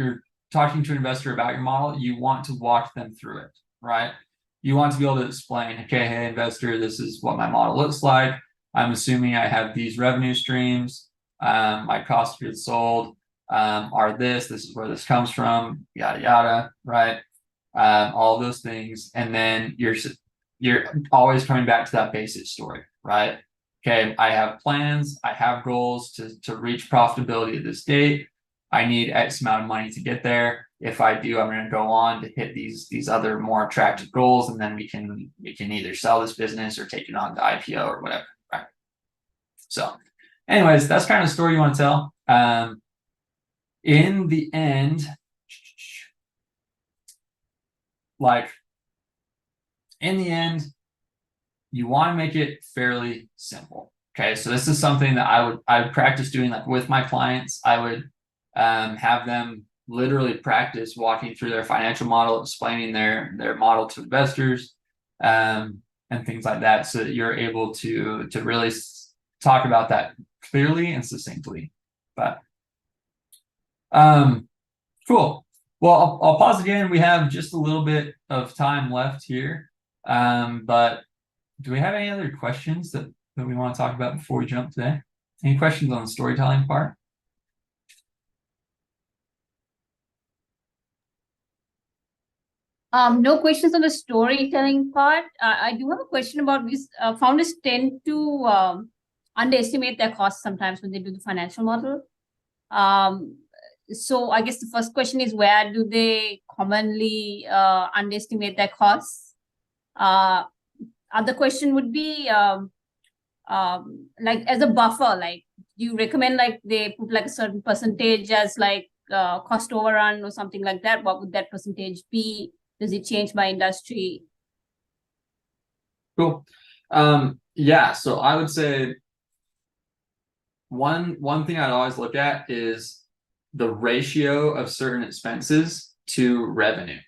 talking to an investor about your model, you want to walk them through it, right? You want to be able to explain, okay, hey, investor, this is what my model looks like. I'm assuming I have these revenue streams. My cost of goods sold are this is where this comes from, yada yada, right? All those things. And then you're always coming back to that basic story, right? Okay, I have plans, I have goals to reach profitability at this date. I need X amount of money to get there. If I do, I'm going to go on to hit these other more attractive goals, and then we can either sell this business or take it on to IPO or whatever, right? So anyways, that's kind of the story you want to tell. In the end, you want to make it fairly simple. Okay, so this is something that I would practice doing, like with my clients. I would have them literally practice walking through their financial model, explaining their model to investors, and things like that, so that you're able to really talk about that clearly and succinctly. But cool. Well, I'll pause again. We have just a little bit of time left here, but do we have any other questions that we want to talk about before we jump today? Any questions on the storytelling part? No questions on the storytelling part. I do have a question about this. Founders tend to underestimate their costs sometimes when they do the financial model. So I guess the first question is, where do they commonly underestimate their costs? Other question would be like as a buffer, like do you recommend like they put like a certain percentage as like cost overrun or something like that? What would that percentage be? Does it change by industry? Cool. Yeah, so I would say one thing I'd always look at is the ratio of certain expenses to revenue.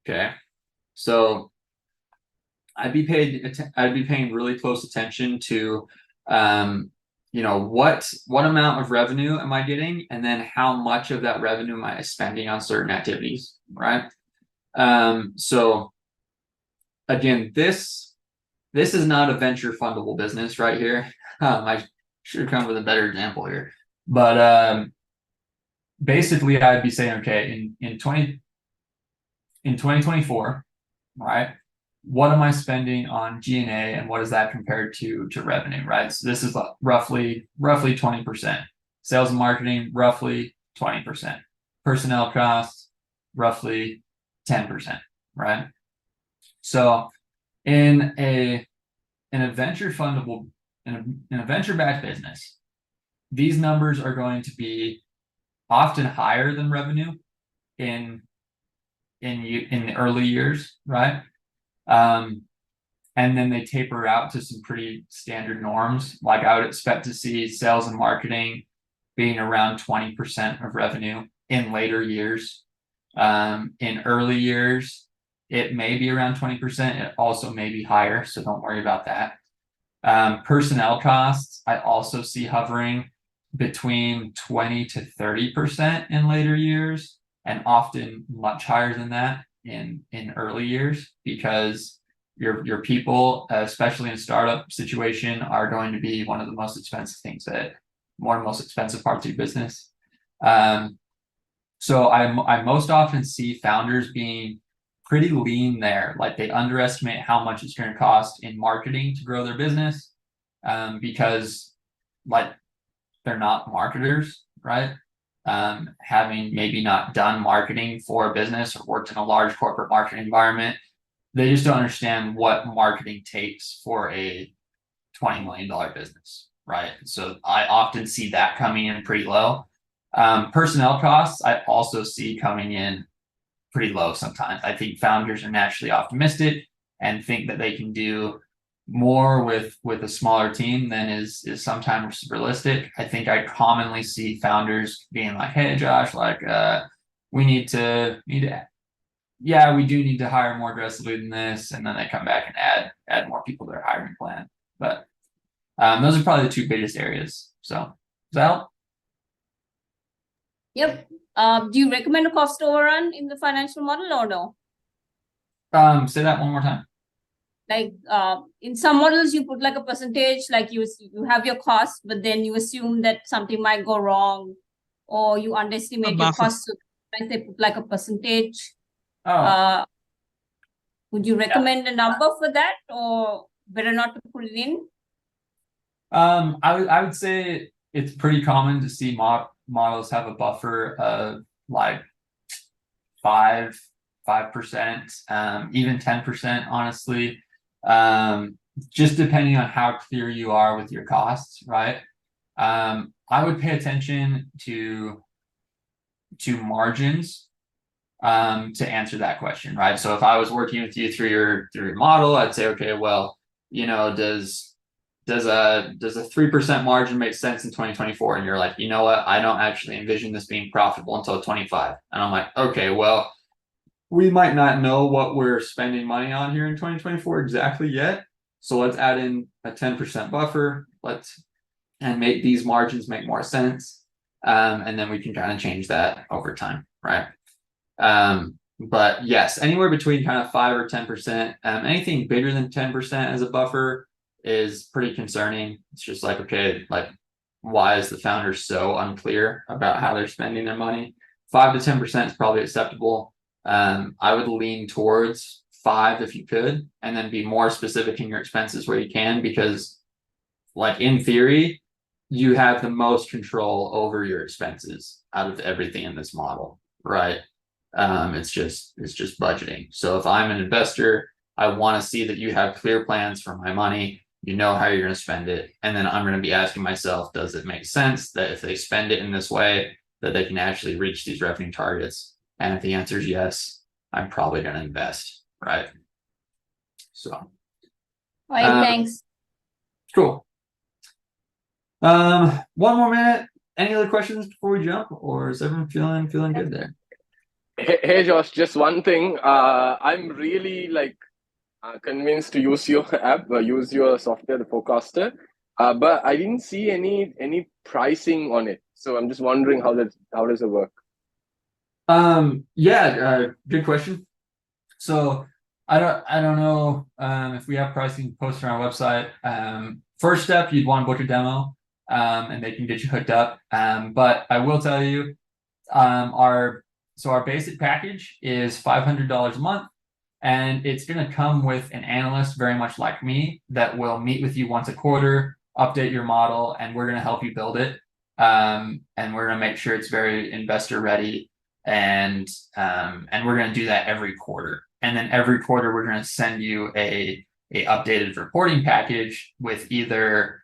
Okay. So I'd be paying really close attention to what amount of revenue am I getting, and then how much of that revenue am I spending on certain activities, right? So again, this is not a venture fundable business right here. I should have come with a better example here, but basically I'd be saying, okay, in 2024, right? What am I spending on G&A, and what is that compared to revenue, right? So this is roughly 20%. Sales and marketing, roughly 20%. Personnel costs, roughly 10%, right? So in a venture fundable, in a venture-backed business, these numbers are going to be often higher than revenue in the early years, right? And then they taper out to some pretty standard norms. Like I would expect to see sales and marketing being around 20% of revenue in later years. In early years, it may be around 20%. It also may be higher, so don't worry about that. Personnel costs, I also see hovering between 20 to 30% in later years, and often much higher than that in early years, because your people, especially in a startup situation, are going to be one of the most expensive most expensive parts of your business. So I most often see founders being pretty lean there. Like they underestimate how much it's going to cost in marketing to grow their business, because like they're not marketers, right? Having maybe not done marketing for a business or worked in a large corporate marketing environment, they just don't understand what marketing takes for a $20 million business, right? So I often see that coming in pretty low. Personnel costs, I also see coming in pretty low sometimes. I think founders are naturally optimistic and think that they can do more with a smaller team than is sometimes realistic. I think I commonly see founders being like, hey Josh, like we need to yeah, we do need to hire more aggressively than this, and then they come back and add more people to their hiring plan. But those are probably the two biggest areas. So does that help? Yep. Do you recommend a cost overrun in the financial model or no? Say that one more time. Like in some models you put like a percentage, like you have your costs, but then you assume that something might go wrong, or you underestimate your costs, so they put like a percentage. Would you recommend a number for that, or better not to put it in? I would say it's pretty common to see models have a buffer of like 5%, even 10%, honestly. Just depending on how clear you are with your costs, right? I would pay attention to margins to answer that question, right? So if I was working with you through your model, I'd say, okay, well, does a 3% margin make sense in 2024? And you're like, you know what, I don't actually envision this being profitable until 25. And I'm like, okay, well, we might not know what we're spending money on here in 2024 exactly yet. So let's add in a 10% buffer. And make these margins make more sense. And then we can kind of change that over time, right? But yes, anywhere between kind of 5 or 10%. Anything bigger than 10% as a buffer is pretty concerning. It's just like, okay, like why is the founder so unclear about how they're spending their money? 5 to 10% is probably acceptable. I would lean towards 5 if you could, and then be more specific in your expenses where you can, because like in theory, you have the most control over your expenses out of everything in this model, right? It's just budgeting. So if I'm an investor, I want to see that you have clear plans for my money. You know how you're going to spend it. And then I'm going to be asking myself, does it make sense that if they spend it in this way, that they can actually reach these revenue targets? And if the answer is yes, I'm probably going to invest, right? So, All right, thanks. cool. One more minute. Any other questions before we jump, or is everyone feeling good there? Hey Josh, just one thing. I'm really like convinced to use your app, use your software, the forecaster. But I didn't see any pricing on it. So I'm just wondering how does it work? Good question. So I don't know if we have pricing posted on our website. First step, you'd want to book a demo, and they can get you hooked up. But I will tell you, our basic package is $500 a month, and it's going to come with an analyst very much like me that will meet with you once a quarter, update your model, and we're going to help you build it. And we're going to make sure it's very investor ready, and we're going to do that every quarter. And then every quarter we're going to send you a updated reporting package with either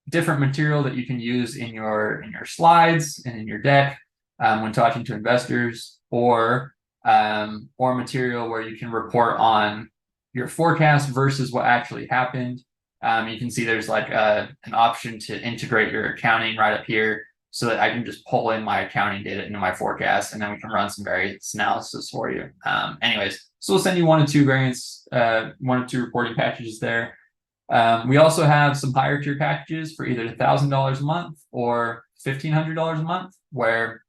different material that you can use in your slides and in your deck when talking to investors, or material where you can report on your forecast versus what actually happened. You can see there's like an option to integrate your accounting right up here, so that I can just pull in my accounting data into my forecast, and then we can run some variance analysis for you. Anyways, so we'll send you 1 or 2 variants, 1 or 2 reporting packages there. We also have some higher tier packages for either $1,000 a month or $1,500 a month, where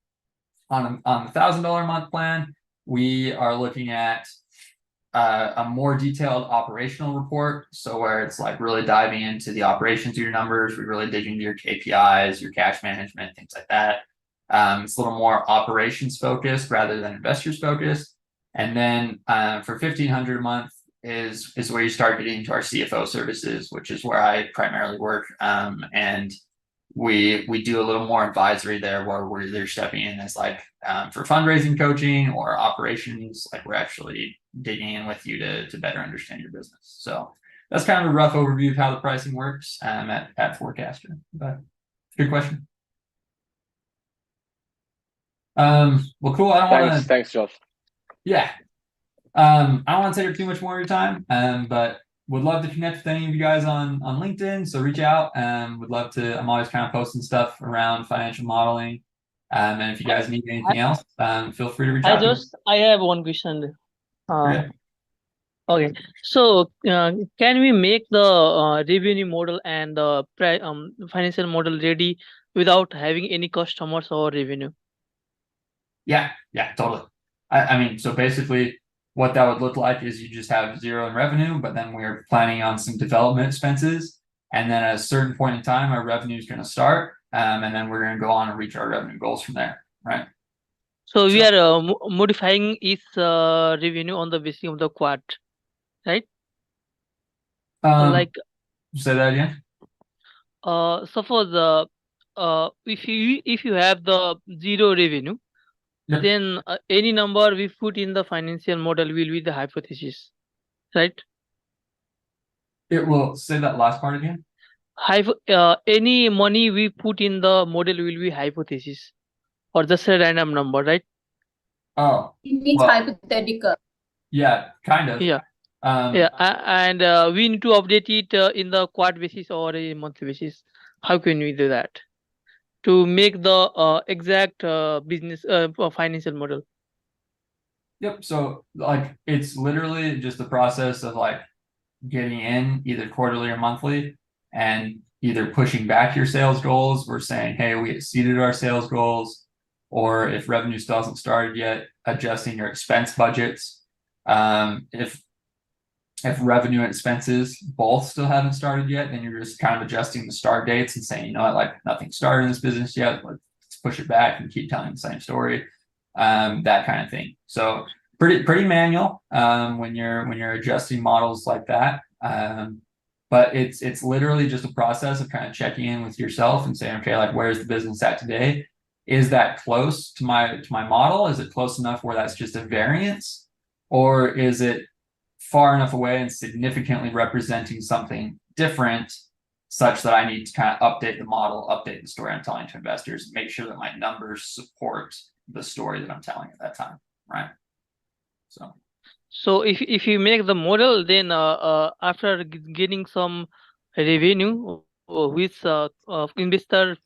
on the $1,000 a month plan, we are looking at a more detailed operational report. So where it's like really diving into the operations of your numbers, we really dig into your KPIs, your cash management, things like that. It's a little more operations focused rather than investors focused. And then for $1,500 a month is where you start getting into our CFO services, which is where I primarily work. And we do a little more advisory there, where we're either stepping in as like for fundraising coaching or operations, like we're actually digging in with you to better understand your business. So that's kind of a rough overview of how the pricing works at Forecaster. But good question. Well, cool. I don't want to. Thanks, Josh. Yeah. I don't want to take up too much more of your time, but would love to connect with any of you guys on LinkedIn. So reach out. Would love to. I'm always kind of posting stuff around financial modeling. And if you guys need anything else, feel free to reach out. I have one question. Okay. Okay, so can we make the revenue model and the financial model ready without having any customers or revenue? Yeah, totally. I mean, so basically what that would look like is you just have 0 in revenue, but then we're planning on some development expenses. And then at a certain point in time, our revenue is going to start. And then we're going to go on and reach our revenue goals from there, right? So we are modifying its revenue on the basis of the quad, right? Like, say that again. Suppose if you have the 0 revenue, Yep. then any number we put in the financial model will be the hypothesis, right? It will say that last part again. Any money we put in the model will be hypothesis, or just a random number, right? Oh, It means hypothetical. Yeah, kind of. Yeah. And we need to update it in the quad basis or a monthly basis. How can we do that to make the exact business financial model? Yep. So like it's literally just the process of like getting in either quarterly or monthly, and either pushing back your sales goals. We're saying, hey, we exceeded our sales goals, or if revenue still hasn't started yet, adjusting your expense budgets. If revenue and expenses both still haven't started yet, then you're just kind of adjusting the start dates and saying, you know what, like nothing started in this business yet. Let's push it back and keep telling the same story. That kind of thing. So pretty manual when you're adjusting models like that. But it's literally just a process of kind of checking in with yourself and saying, okay, like where's the business at today? Is that close to my model? Is it close enough where that's just a variance, or is it far enough away and significantly representing something different such that I need to kind of update the model, update the story I'm telling to investors, make sure that my numbers support the story that I'm telling at that time, right? So if you make the model, then after getting some revenue, which investor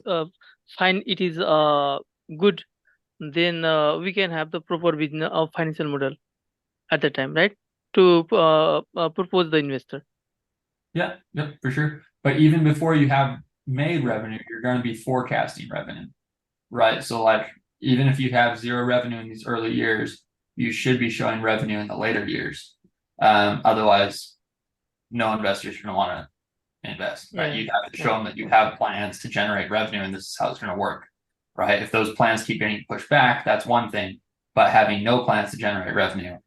find it is good, then we can have the proper business of financial model at the time, right? To propose the investor. Yeah, yep, for sure. But even before you have made revenue, you're going to be forecasting revenue, right? So like, even if you have zero revenue in these early years, you should be showing revenue in the later years. Otherwise, no investors are going to want to invest, right? Yeah. You have to show them that you have plans to generate revenue and this is how it's going to work, right? If those plans keep getting pushed back, that's one thing, but having no plans to generate revenue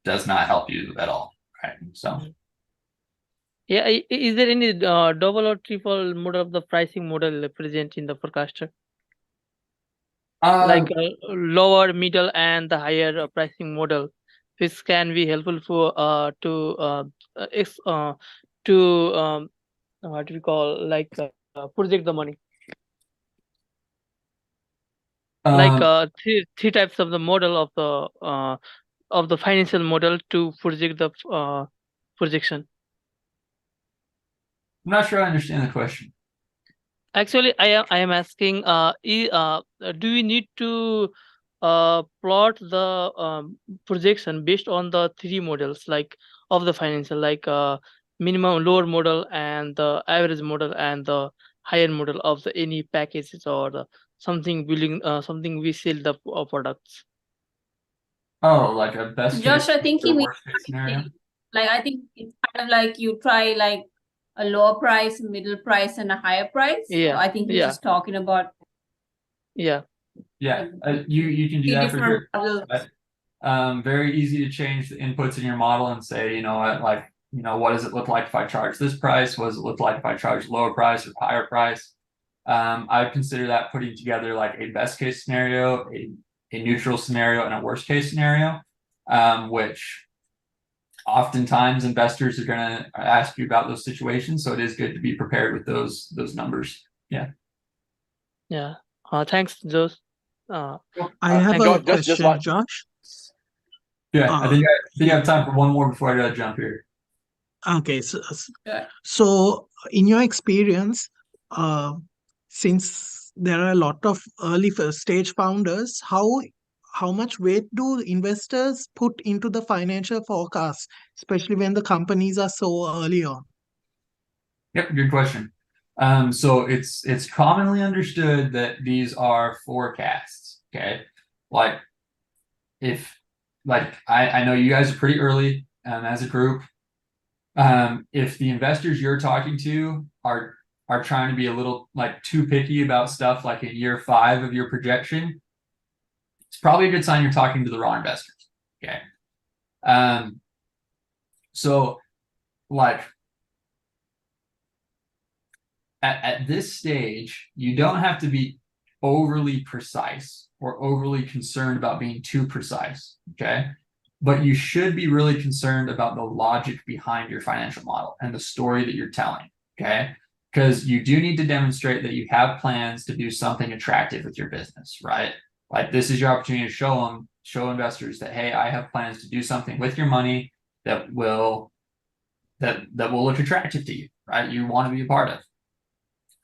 does not help you at all, right? So. Yeah, is there any double or triple model of the pricing model present in the forecaster? Like lower, middle, and the higher pricing model, which can be helpful for what do we call, like project the money. Like three types of the model of the financial model to project the projection. I'm not sure I understand the question. Actually, I am asking, do we need to plot the projection based on the three models, like of the financial, like minimum lower model and the average model and the higher model of the any packages or something building something we sell the products. Oh, like a best Josh, case I think or he means worst case scenario? like, I think it's kind of like you try like a lower price, middle price, and a higher price. So Yeah, I think he's yeah, just talking about yeah. Yeah, you can do three that for different sure. models. Very easy to change the inputs in your model and say, you know what, like, you know, what does it look like if I charge this price? What does it look like if I charge lower price or higher price? I consider that putting together like a best case scenario, a neutral scenario, and a worst case scenario, which oftentimes investors are going to ask you about those situations. So it is good to be prepared with those numbers. Yeah. Yeah. Thanks, Josh. I have Josh, a just question, one. Josh. Yeah, I think I yeah. have time for one more before I jump here. Okay, Yeah. so in your experience, since there are a lot of early stage founders, how much weight do investors put into the financial forecast, especially when the companies are so early on? Yep, good question. So it's commonly understood that these are forecasts. Okay, like if like I know you guys are pretty early as a group. If the investors you're talking to are trying to be a little like too picky about stuff like in year 5 of your projection, it's probably a good sign you're talking to the wrong investors. Okay. So like at this stage, you don't have to be overly precise or overly concerned about being too precise. Okay. But you should be really concerned about the logic behind your financial model and the story that you're telling. Okay. Because you do need to demonstrate that you have plans to do something attractive with your business, right? Like this is your opportunity to show investors that, hey, I have plans to do something with your money that will look attractive to you, right? You want to be a part of.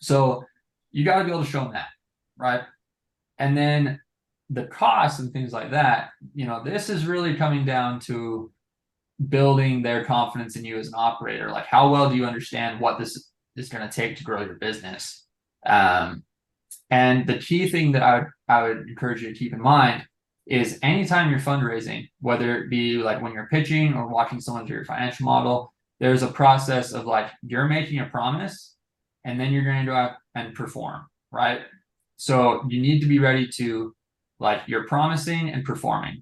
So you got to be able to show them that, right? And then the costs and things like that, you know, this is really coming down to building their confidence in you as an operator. Like, how well do you understand what this is going to take to grow your business? And the key thing that I would encourage you to keep in mind is anytime you're fundraising, whether it be like when you're pitching or walking someone through your financial model, there's a process of like you're making a promise and then you're going to go out and perform, right? So you need to be ready to like you're promising and performing.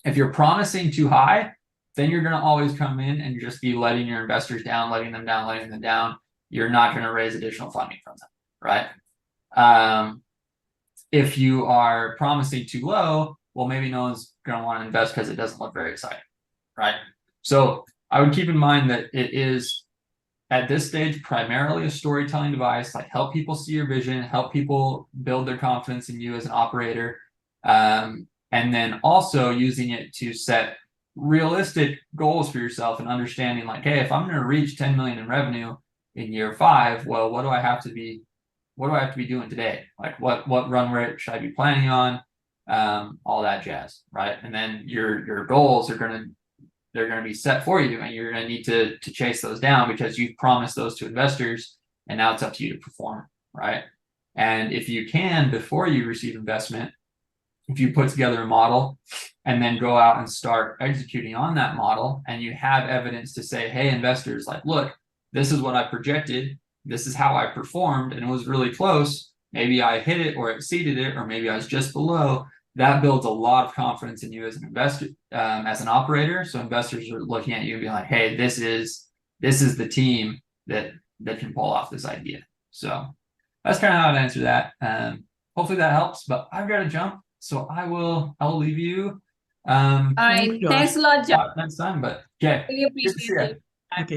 If you're promising too high, then you're going to always come in and just be letting your investors down, letting them down. You're not going to raise additional funding from them, right? If you are promising too low, well, maybe no one's going to want to invest because it doesn't look very exciting, right? So I would keep in mind that it is at this stage primarily a storytelling device, like help people see your vision, help people build their confidence in you as an operator, and then also using it to set realistic goals for yourself and understanding like, hey, if I'm going to reach 10 million in revenue in year 5, well, what do I have to be doing today? Like what run rate should I be planning on? All that jazz, right? And then your goals are they're going to be set for you, and you're going to need to chase those down because you've promised those to investors, and now it's up to you to perform, right? And if you can, before you receive investment, if you put together a model and then go out and start executing on that model, and you have evidence to say, hey, investors, like, look, this is what I projected, this is how I performed, and it was really close. Maybe I hit it or exceeded it, or maybe I was just below. That builds a lot of confidence in you as an investor, as an operator. So investors are looking at you and being like, hey, this is the team that can pull off this idea. So that's kind of how I'd answer that. Hopefully that helps, but I've got to jump. So I'll leave you. All right. Thanks, Josh. Thanks a lot, John. Next time, but okay. Really Good to see appreciate you. it. Okay.